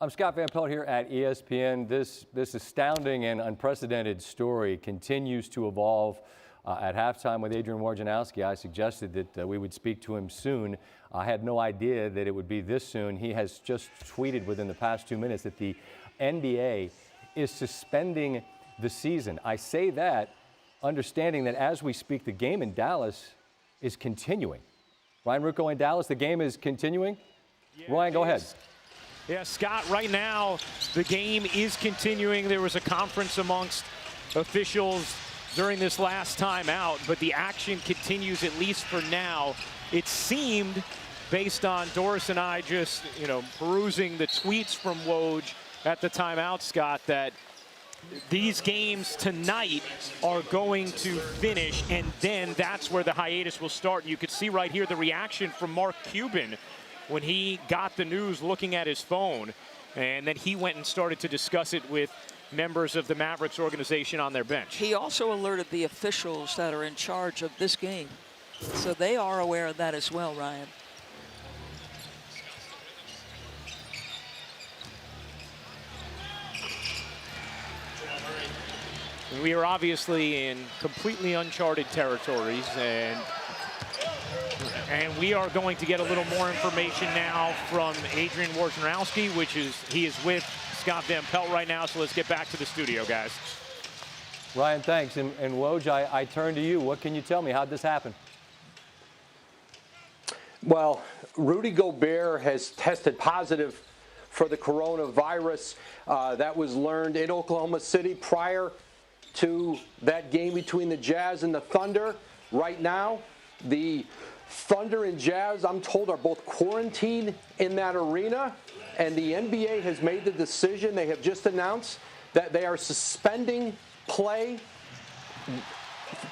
I'm Scott Van Pelt here at ESPN. This astounding and unprecedented story continues to evolve. At halftime with Adrian Wojnarowski, I suggested that we would speak to him soon. I had no idea that it would be this soon. He has just tweeted within the past 2 minutes that the NBA is suspending the season. I say that understanding that as we speak, the game in Dallas is continuing. Ryan Ruocco in Dallas, the game is continuing. Yeah, Ryan, go ahead. Yeah, Scott, right now the game is continuing. There was a conference amongst officials during this last time out, but the action continues at least for now. It seemed, based on Doris and I just, perusing the tweets from Woj at the timeout, Scott, that these games tonight are going to finish, and then that's where the hiatus will start. You could see right here the reaction from Mark Cuban when he got the news, looking at his phone, and then he went and started to discuss it with members of the Mavericks organization on their bench. He also alerted the officials that are in charge of this game, so they are aware of that as well, Ryan. We are obviously in completely uncharted territories, and we are going to get a little more information now from Adrian Wojnarowski, he is with Scott Van Pelt right now, so let's get back to the studio, guys. Ryan, thanks. And Woj, I turn to you. What can you tell me? How'd this happen? Well, Rudy Gobert has tested positive for the coronavirus. That was learned in Oklahoma City prior to that game between the Jazz and the Thunder. Right now, the Thunder and Jazz, I'm told, are both quarantined in that arena, and the NBA has made the decision. They have just announced that they are suspending play,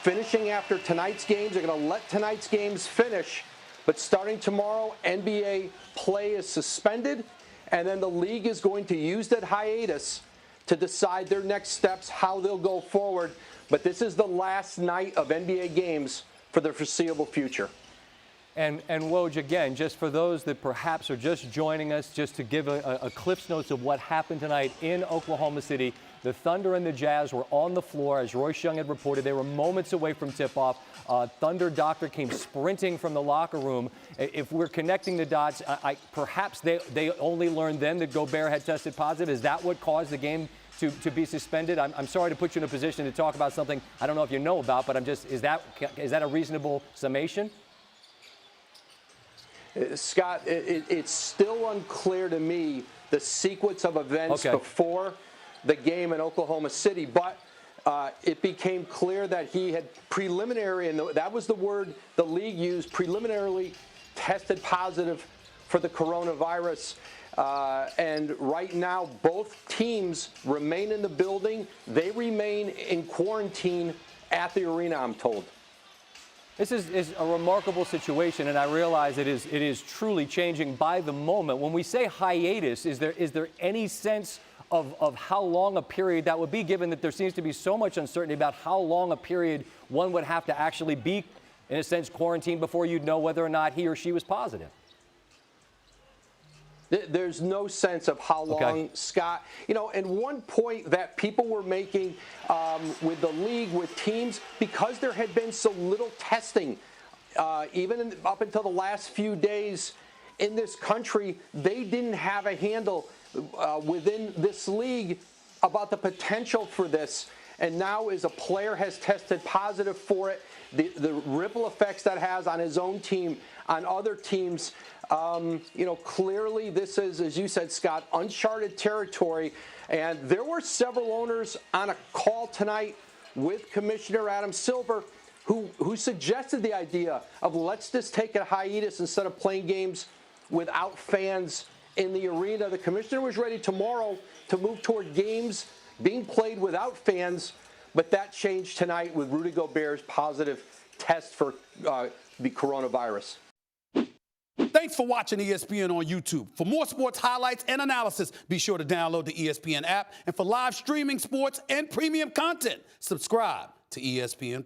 finishing after tonight's games. They're going to let tonight's games finish, but starting tomorrow, NBA play is suspended, and then the league is going to use that hiatus to decide their next steps, how they'll go forward. But this is the last night of NBA games for the foreseeable future. And Woj, again, just for those that perhaps are just joining us, just to give a Cliff's Notes of what happened tonight in Oklahoma City, the Thunder and the Jazz were on the floor, as Royce Young had reported. They were moments away from tip-off. Thunder doctor came sprinting from the locker room. If we're connecting the dots, perhaps they only learned then that Gobert had tested positive. Is that what caused the game to be suspended? I'm sorry to put you in a position to talk about something I don't know if you know about, but is that a reasonable summation? Scott, it's still unclear to me the sequence of events before the game in Oklahoma City, but it became clear that he had preliminary, and that was the word the league used, preliminarily tested positive for the coronavirus. And right now, both teams remain in the building. They remain in quarantine at the arena, I'm told. This is a remarkable situation, and I realize it is truly changing by the moment. When we say hiatus, is there any sense of how long a period that would be, given that there seems to be so much uncertainty about how long a period one would have to actually be, in a sense, quarantined before you'd know whether or not he or she was positive? There's no sense of how long, Scott. And one point that people were making with the league, with teams, because there had been so little testing, even up until the last few days in this country, they didn't have a handle within this league about the potential for this. And now, as a player has tested positive for it, the ripple effects that has on his own team, on other teams, clearly this is, as you said, Scott, uncharted territory. And there were several owners on a call tonight with Commissioner Adam Silver who suggested the idea of let's just take a hiatus instead of playing games without fans in the arena. The commissioner was ready tomorrow to move toward games being played without fans, but that changed tonight with Rudy Gobert's positive test for the coronavirus. Thanks for watching ESPN on YouTube. For more sports highlights and analysis, be sure to download the ESPN app. And for live streaming sports and premium content, subscribe to ESPN+.